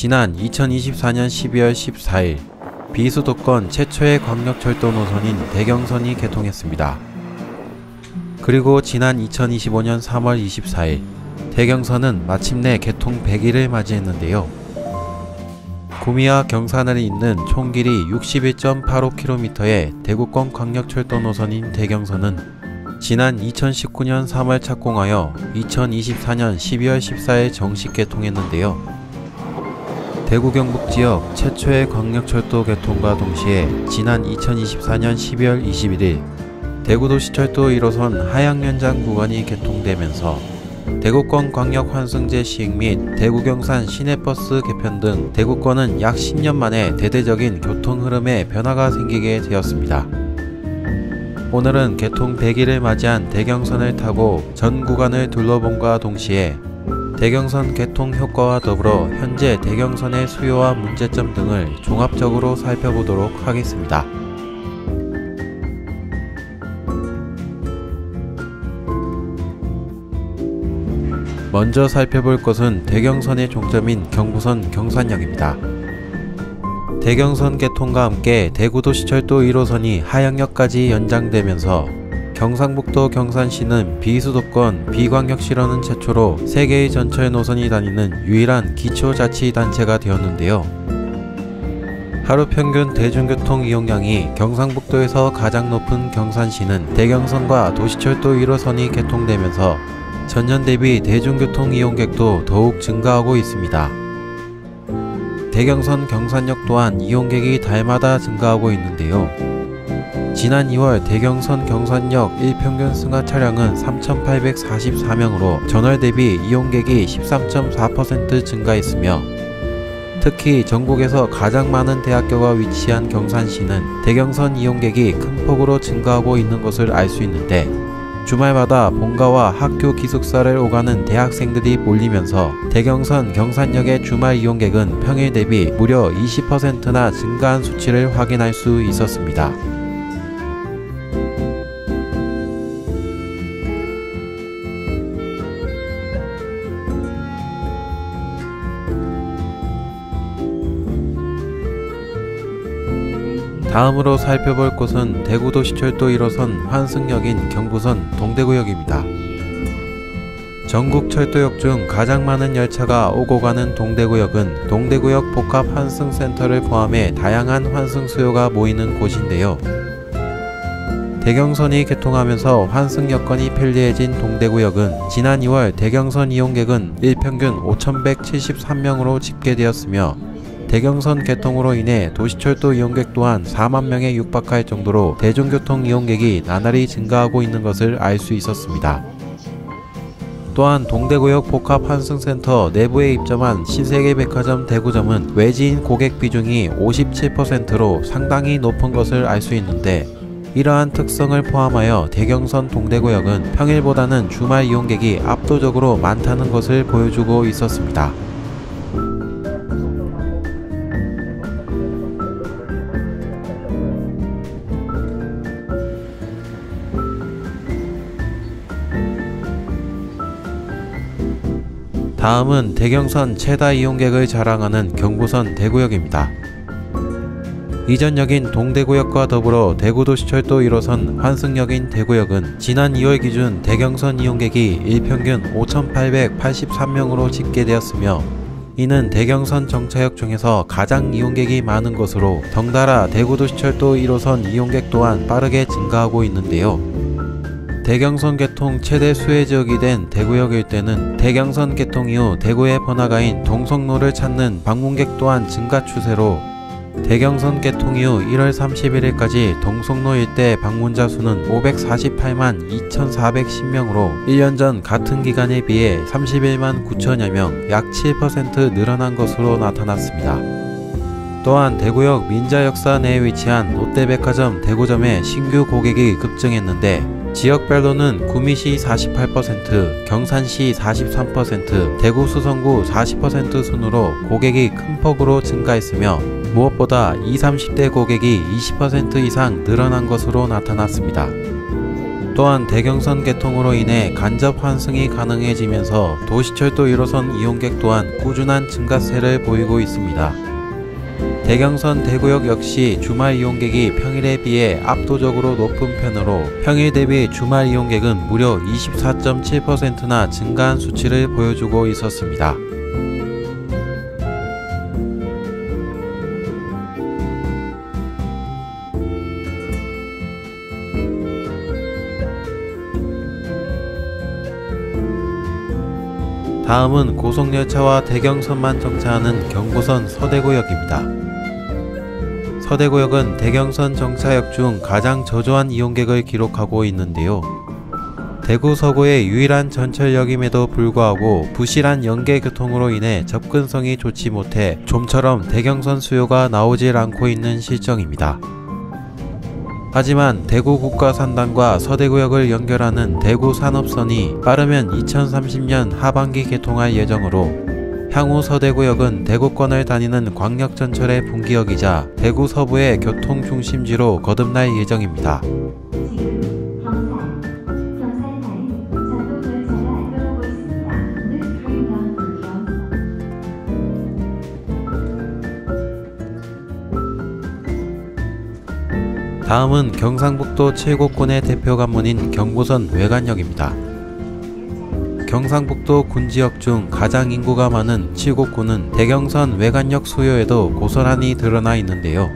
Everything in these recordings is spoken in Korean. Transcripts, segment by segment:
지난 2024년 12월 14일 비수도권 최초의 광역철도 노선인 대경선이 개통했습니다. 그리고 지난 2025년 3월 24일 대경선은 마침내 개통 100일을 맞이했는데요. 구미와 경산을 잇는 총 길이 61.85km의 대구권 광역철도 노선인 대경선은 지난 2019년 3월 착공하여 2024년 12월 14일 정식 개통했는데요. 대구 경북지역 최초의 광역철도 개통과 동시에 지난 2024년 12월 21일 대구도시철도 1호선 하양연장 구간이 개통되면서 대구권 광역 환승제 시행 및 대구경산 시내버스 개편 등 대구권은 약 10년 만에 대대적인 교통 흐름에 변화가 생기게 되었습니다. 오늘은 개통 100일을 맞이한 대경선을 타고 전 구간을 둘러봄과 동시에 대경선 개통 효과와 더불어 현재 대경선의 수요와 문제점 등을 종합적으로 살펴보도록 하겠습니다. 먼저 살펴볼 것은 대경선의 종점인 경부선 경산역입니다. 대경선 개통과 함께 대구도시철도 1호선이 하양역까지 연장되면서 경상북도 경산시는 비수도권 비광역시로는 최초로 3개의 전철 노선이 다니는 유일한 기초자치단체가 되었는데요. 하루 평균 대중교통 이용량이 경상북도에서 가장 높은 경산시는 대경선과 도시철도 1호선이 개통되면서 전년 대비 대중교통 이용객도 더욱 증가하고 있습니다. 대경선 경산역 또한 이용객이 달마다 증가하고 있는데요. 지난 2월 대경선 경산역 일평균 승하 차량은 3,844명으로 전월 대비 이용객이 13.4% 증가했으며 특히 전국에서 가장 많은 대학교가 위치한 경산시는 대경선 이용객이 큰 폭으로 증가하고 있는 것을 알 수 있는데 주말마다 본가와 학교 기숙사를 오가는 대학생들이 몰리면서 대경선 경산역의 주말 이용객은 평일 대비 무려 20%나 증가한 수치를 확인할 수 있었습니다. 다음으로 살펴볼 곳은 대구도시철도 1호선 환승역인 경부선 동대구역입니다. 전국 철도역 중 가장 많은 열차가 오고 가는 동대구역은 동대구역 복합 환승센터를 포함해 다양한 환승 수요가 모이는 곳인데요. 대경선이 개통하면서 환승 여건이 편리해진 동대구역은 지난 2월 대경선 이용객은 일평균 5,173명으로 집계되었으며 대경선 개통으로 인해 도시철도 이용객 또한 4만 명에 육박할 정도로 대중교통 이용객이 나날이 증가하고 있는 것을 알 수 있었습니다. 또한 동대구역 복합 환승센터 내부에 입점한 신세계백화점 대구점은 외지인 고객 비중이 57%로 상당히 높은 것을 알 수 있는데 이러한 특성을 포함하여 대경선 동대구역은 평일보다는 주말 이용객이 압도적으로 많다는 것을 보여주고 있었습니다. 다음은 대경선 최다 이용객을 자랑하는 경부선 대구역입니다. 이전역인 동대구역과 더불어 대구도시철도 1호선 환승역인 대구역은 지난 2월 기준 대경선 이용객이 일평균 5,883명으로 집계되었으며 이는 대경선 정차역 중에서 가장 이용객이 많은 것으로 덩달아 대구도시철도 1호선 이용객 또한 빠르게 증가하고 있는데요. 대경선 개통 최대 수혜지역이 된 대구역 일대는 대경선 개통 이후 대구의 번화가인 동성로를 찾는 방문객 또한 증가 추세로 대경선 개통 이후 1월 31일까지 동성로 일대 방문자 수는 548만 2,410명으로 1년 전 같은 기간에 비해 31만 9천여 명, 약 7% 늘어난 것으로 나타났습니다. 또한 대구역 민자역사 내에 위치한 롯데백화점 대구점의 신규 고객이 급증했는데 지역별로는 구미시 48%, 경산시 43%, 대구 수성구 40% 순으로 고객이 큰 폭으로 증가했으며 무엇보다 20, 30대 고객이 20% 이상 늘어난 것으로 나타났습니다. 또한 대경선 개통으로 인해 간접 환승이 가능해지면서 도시철도 1호선 이용객 또한 꾸준한 증가세를 보이고 있습니다. 대경선 대구역 역시 주말 이용객이 평일에 비해 압도적으로 높은 편으로 평일 대비 주말 이용객은 무려 24.7%나 증가한 수치를 보여주고 있었습니다. 다음은 고속열차와 대경선만 정차하는 경부선 서대구역입니다. 서대구역은 대경선 정차역 중 가장 저조한 이용객을 기록하고 있는데요. 대구 서구의 유일한 전철역임에도 불구하고 부실한 연계 교통으로 인해 접근성이 좋지 못해 좀처럼 대경선 수요가 나오질 않고 있는 실정입니다. 하지만 대구 국가산단과 서대구역을 연결하는 대구산업선이 빠르면 2030년 하반기 개통할 예정으로 향후 서대구역은 대구권을 다니는 광역전철의 분기역이자 대구 서부의 교통중심지로 거듭날 예정입니다. 다음은 경상북도 7곳군의 대표 관문인 경부선 외관역입니다. 경상북도 군지역 중 가장 인구가 많은 7곳군은 대경선 외관역 수요에도 고스란히 드러나 있는데요.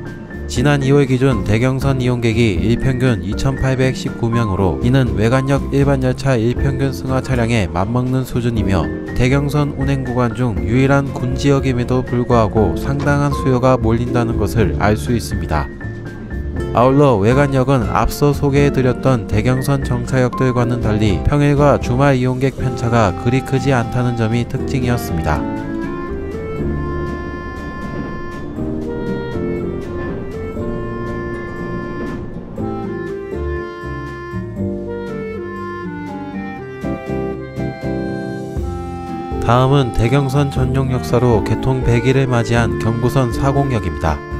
지난 2월 기준 대경선 이용객이 일평균 2,819명으로 이는 외관역 일반열차 일평균 승하 차량에 맞먹는 수준이며 대경선 운행 구간 중 유일한 군지역임에도 불구하고 상당한 수요가 몰린다는 것을 알 수 있습니다. 아울러 외관역은 앞서 소개해드렸던 대경선 정차역들과는 달리 평일과 주말 이용객 편차가 그리 크지 않다는 점이 특징이었습니다. 다음은 대경선 전용 역사로 개통 100일을 맞이한 경부선 사곡역입니다.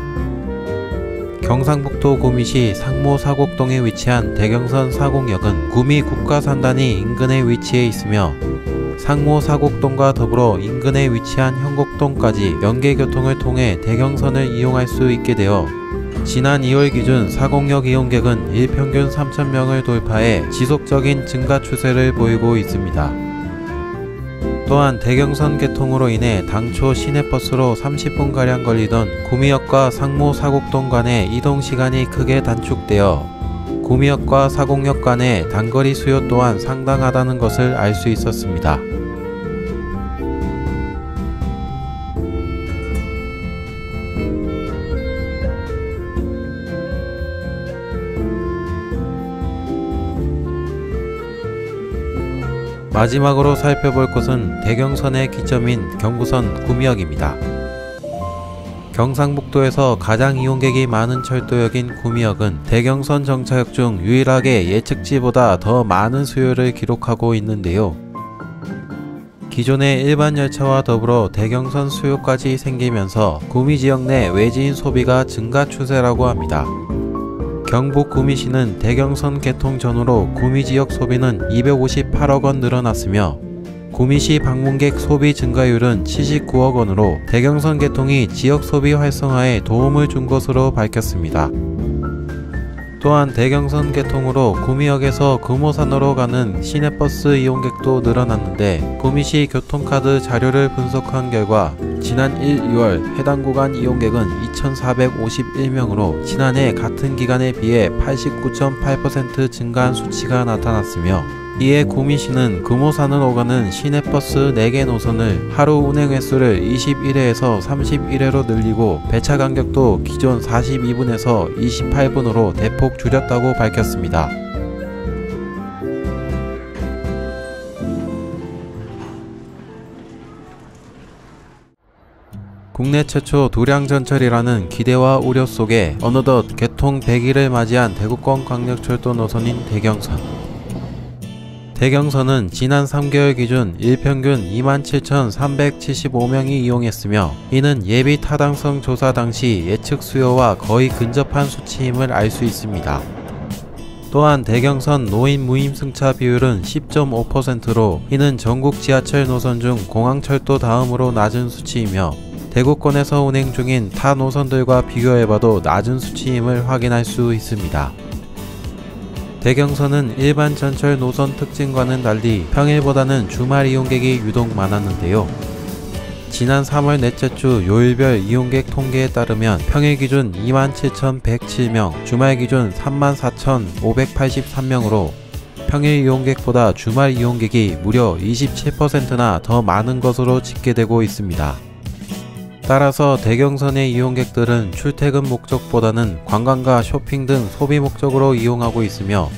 경상북도 구미시 상모 사곡동에 위치한 대경선 사곡역은 구미 국가산단이 인근에 위치해 있으며 상모 사곡동과 더불어 인근에 위치한 형곡동까지 연계교통을 통해 대경선을 이용할 수 있게 되어 지난 2월 기준 사곡역 이용객은 일평균 3,000명을 돌파해 지속적인 증가 추세를 보이고 있습니다. 또한 대경선 개통으로 인해 당초 시내버스로 30분가량 걸리던 구미역과 상모 사곡동 간의 이동시간이 크게 단축되어 구미역과 사곡역 간의 단거리 수요 또한 상당하다는 것을 알 수 있었습니다. 마지막으로 살펴볼 곳은 대경선의 기점인 경부선 구미역입니다. 경상북도에서 가장 이용객이 많은 철도역인 구미역은 대경선 정차역 중 유일하게 예측치보다 더 많은 수요를 기록하고 있는데요. 기존의 일반 열차와 더불어 대경선 수요까지 생기면서 구미 지역 내 외지인 소비가 증가 추세라고 합니다. 경북 구미시는 대경선 개통 전후로 구미 지역 소비는 258억 원 늘어났으며 구미시 방문객 소비 증가율은 79억 원으로 대경선 개통이 지역 소비 활성화에 도움을 준 것으로 밝혔습니다. 또한 대경선 개통으로 구미역에서 금호산으로 가는 시내버스 이용객도 늘어났는데 구미시 교통카드 자료를 분석한 결과 지난 1, 2월 해당 구간 이용객은 2,451명으로 지난해 같은 기간에 비해 89.8% 증가한 수치가 나타났으며 이에 구미시는 금호산으로 가는 시내버스 4개 노선을 하루 운행 횟수를 21회에서 31회로 늘리고 배차 간격도 기존 42분에서 28분으로 대폭 줄였다고 밝혔습니다. 국내 최초 도량전철이라는 기대와 우려 속에 어느덧 개통 100일을 맞이한 대구권 광역철도 노선인 대경선. 대경선은 지난 3개월 기준 일평균 27,375명이 이용했으며 이는 예비 타당성 조사 당시 예측 수요와 거의 근접한 수치임을 알 수 있습니다. 또한 대경선 노인 무임 승차 비율은 10.5%로 이는 전국 지하철 노선 중 공항철도 다음으로 낮은 수치이며 대구권에서 운행 중인 타 노선들과 비교해봐도 낮은 수치임을 확인할 수 있습니다. 대경선은 일반 전철 노선 특징과는 달리 평일보다는 주말 이용객이 유독 많았는데요. 지난 3월 넷째 주 요일별 이용객 통계에 따르면 평일 기준 27,107명, 주말 기준 34,583명으로 평일 이용객보다 주말 이용객이 무려 27%나 더 많은 것으로 집계되고 있습니다. 따라서 대경선의 이용객들은 출퇴근 목적보다는 관광과 쇼핑 등 소비 목적으로 이용하고 있으며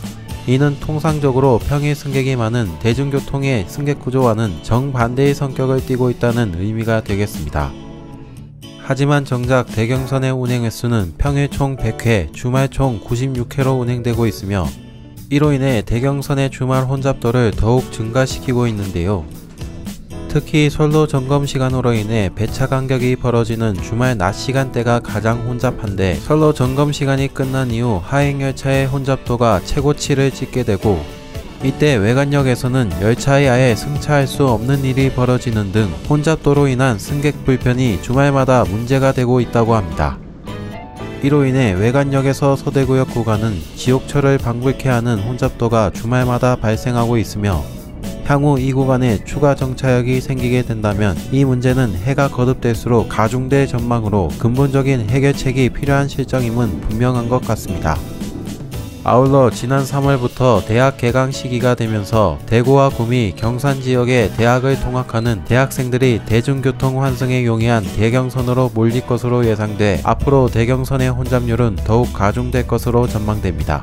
이는 통상적으로 평일 승객이 많은 대중교통의 승객 구조와는 정반대의 성격을 띠고 있다는 의미가 되겠습니다. 하지만 정작 대경선의 운행 횟수는 평일 총 100회, 주말 총 96회로 운행되고 있으며 이로 인해 대경선의 주말 혼잡도를 더욱 증가시키고 있는데요. 특히 선로 점검 시간으로 인해 배차 간격이 벌어지는 주말 낮 시간대가 가장 혼잡한데 선로 점검 시간이 끝난 이후 하행열차의 혼잡도가 최고치를 찍게 되고 이때 외관역에서는 열차에 아예 승차할 수 없는 일이 벌어지는 등 혼잡도로 인한 승객 불편이 주말마다 문제가 되고 있다고 합니다. 이로 인해 외관역에서 서대구역 구간은 지옥철을 방불케 하는 혼잡도가 주말마다 발생하고 있으며 향후 이 구간에 추가 정차역이 생기게 된다면 이 문제는 해가 거듭될수록 가중될 전망으로 근본적인 해결책이 필요한 실정임은 분명한 것 같습니다. 아울러 지난 3월부터 대학 개강 시기가 되면서 대구와 구미, 경산 지역의 대학을 통학하는 대학생들이 대중교통 환승에 용이한 대경선으로 몰릴 것으로 예상돼 앞으로 대경선의 혼잡률은 더욱 가중될 것으로 전망됩니다.